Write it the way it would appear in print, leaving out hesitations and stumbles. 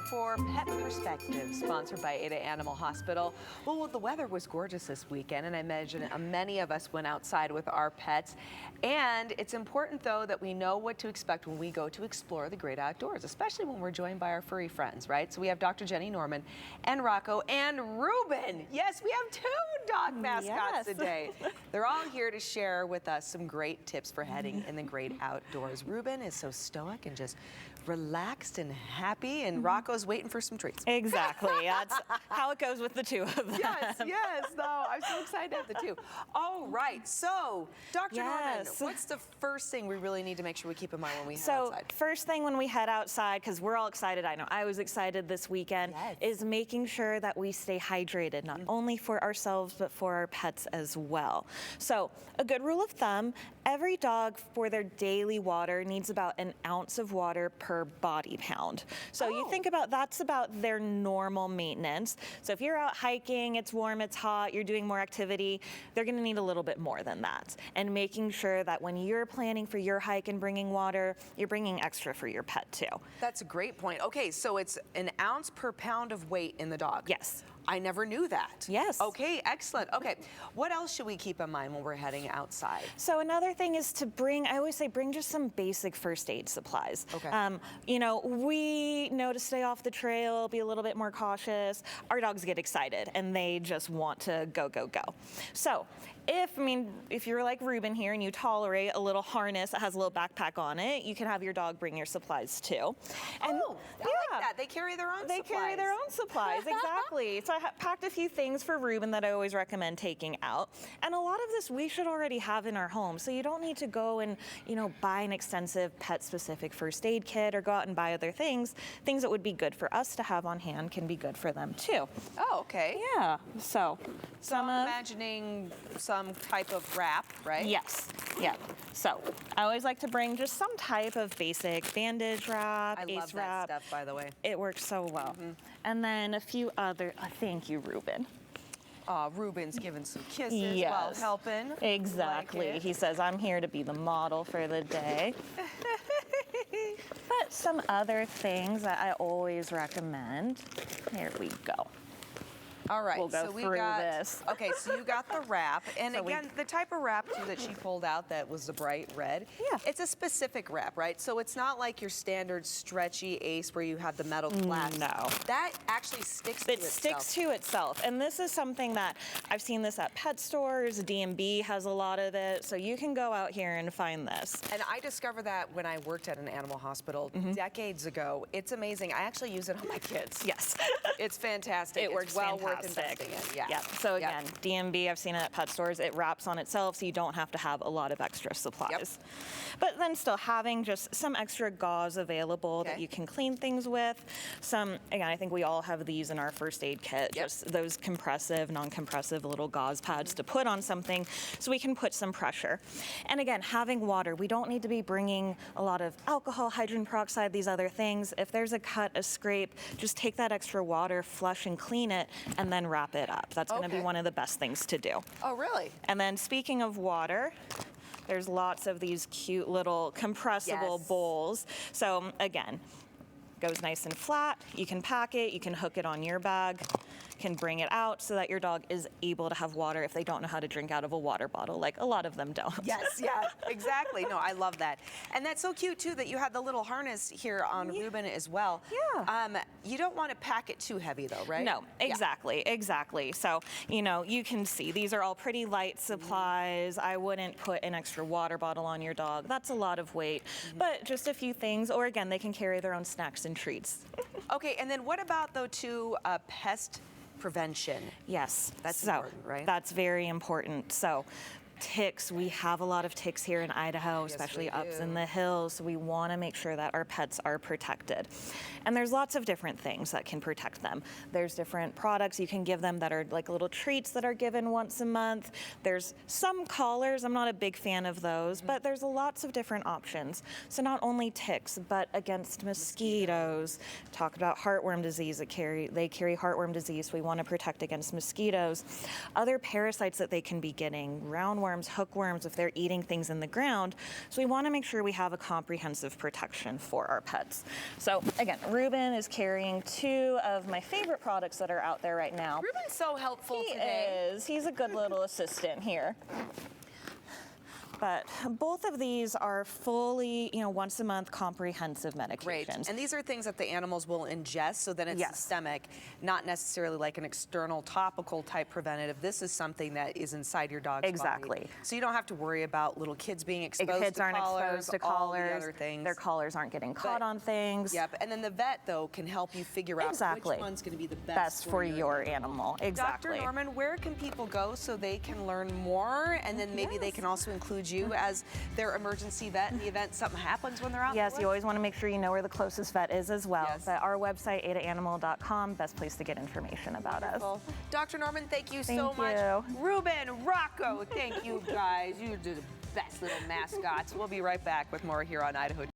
for Pet Perspective, sponsored by Ada Animal Hospital. Well, the weather was gorgeous this weekend, and I imagine many of us went outside with our pets. And it's important, though, that we know what to expect when we go to explore the great outdoors, especially when we're joined by our furry friends, right? So we have Dr. Jenny Norman and Rocco and Ruben. Yes, we have 2 dog mascots today. They're all here to share with us some great tips for heading in the great outdoors. Ruben is so stoic and just relaxed and happy, and Rocco's waiting for some treats. Exactly. That's how it goes with the 2 of them. Yes, yes. No, I'm so excited to have the 2. All right. So, Dr. Norman, what's the first thing we really need to make sure we keep in mind when we head outside? So, first thing when we head outside, because we're all excited, I know I was excited this weekend, is making sure that we stay hydrated, not only for ourselves, but for our pets as well. So, a good rule of thumb, every dog for their daily water needs about an ounce of water per body pound. So you think about that's about their normal maintenance. So if you're out hiking, it's warm, it's hot, you're doing more activity, they're going to need a little bit more than that. And making sure that when you're planning for your hike and bringing water, you're bringing extra for your pet too. That's a great point. Okay, so it's an ounce per pound of weight in the dog. Yes. I never knew that. Yes. Okay, excellent. Okay, what else should we keep in mind when we're heading outside? So another thing is to bring, I always say, bring just some basic first aid supplies. Okay. You know, we know to stay off the trail, be a little bit more cautious. Our dogs get excited and they just want to go, go, go. So if you're like Ruben here and you tolerate a little harness that has a little backpack on it, you can have your dog bring your supplies too. And I like that. They carry their own supplies. They carry their own supplies, exactly. So I packed a few things for Ruben that I always recommend taking out. And a lot of this we should already have in our home. So you don't need to go and, buy an extensive pet-specific first aid kit or go out and buy other things. Things that would be good for us to have on hand can be good for them too. Oh, okay. Yeah. So I'm imagining some type of wrap, right? Yes. Yeah. So I always like to bring just some type of basic bandage wrap, love that stuff, by the way. It works so well. And then a few other, thank you, Ruben. Ruben's giving some kisses while helping. Exactly. He says, I'm here to be the model for the day. But some other things that I always recommend. Here we go. All right, we'll go so through this. Okay, so you got the wrap, and so again, the type of wrap too that she pulled out that was the bright red. Yeah. It's a specific wrap, right? So it's not like your standard stretchy Ace where you have the metal clasp. No. That actually sticks to itself. It sticks to itself, and this is something that I've seen this at pet stores. D&B has a lot of it, so you can go out here and find this. And I discovered that when I worked at an animal hospital decades ago. It's amazing. I actually use it on my kids. Yes. It's fantastic. It works well fantastic. Worth investing in. Yeah. So again, D&B, I've seen it at pet stores. It wraps on itself, so you don't have to have a lot of extra supplies. But then still having just some extra gauze available that you can clean things with. Again, I think we all have these in our first aid kit. Just those compressive, non-compressive little gauze pads to put on something so we can put some pressure. And again, having water. We don't need to be bringing a lot of alcohol, hydrogen peroxide, these other things. If there's a cut, a scrape, just take that extra water, flush and clean it, and then wrap it up. That's going to be one of the best things to do. Oh, really? And then speaking of water, there's lots of these cute little compressible bowls. So again, goes nice and flat. You can pack it, you can hook it on your bag, can bring it out so that your dog is able to have water if they don't know how to drink out of a water bottle, like a lot of them don't. Yes, yeah, exactly. No, I love that. And that's so cute, too, that you had the little harness here on Ruben as well. Yeah. You don't want to pack it too heavy, though, right? No, exactly, exactly. So, you can see these are all pretty light supplies. I wouldn't put an extra water bottle on your dog. That's a lot of weight. But just a few things, or again, they can carry their own snacks and treats. Okay, and then what about, though, too, pest prevention? Yes. That's important, right? That's very important. So ticks, we have a lot of ticks here in Idaho, especially up in the hills. So we want to make sure that our pets are protected. And there's lots of different things that can protect them. There's different products you can give them that are like little treats that are given once a month. There's some collars, I'm not a big fan of those, but there's lots of different options. So not only ticks, but against mosquitoes. Talk about heartworm disease. They carry heartworm disease, so we want to protect against mosquitoes. Other parasites that they can be getting, roundworm mealworms, hookworms, if they're eating things in the ground. So we want to make sure we have a comprehensive protection for our pets. So again, Ruben is carrying 2 of my favorite products that are out there right now. Ruben's so helpful He today. is. He's a good little assistant here. But both of these are fully, once a month comprehensive medications. Great. And these are things that the animals will ingest, so then it's Yes. systemic, not necessarily like an external topical type preventative. This is something that is inside your dog's Exactly. body. So you don't have to worry about little kids being exposed Kids to aren't collars, exposed to all the collars. other things. Their collars aren't getting caught on things. Yep. And then the vet, though, can help you figure out Exactly. which one's going to be the Best for your animal. Exactly. Dr. Norman, where can people go so they can learn more, and then maybe they can also include you as their emergency vet in the event something happens when they're out? Yes, you always want to make sure you know where the closest vet is as well. Yes. But our website, idaho-today.com, best place to get information about us. Dr. Norman, thank you Thank so much. you. Ruben, Rocco, thank you guys. You're the best little mascots. We'll be right back with more here on Idaho.